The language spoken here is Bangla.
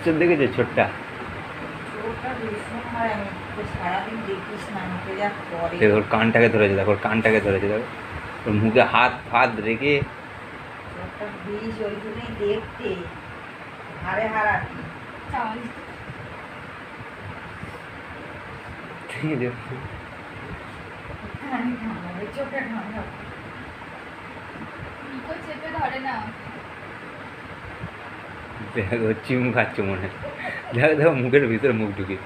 ইঁচড় দেখেছো ছোট্টা? দেখো ওর কানটাকে ধরেছে, দেখো ওর কানটাকে ধরেছে, দেখো ওর মুখে হাত ফাত রেখে। দেখতে হারে হারাটি চোখে ঠান্ডা চেপে ধরে না। দেখো চিম খাচ্ছে মনে হয়। দেখো দেখো মুখের ভিতরে মুখ ঢুকে।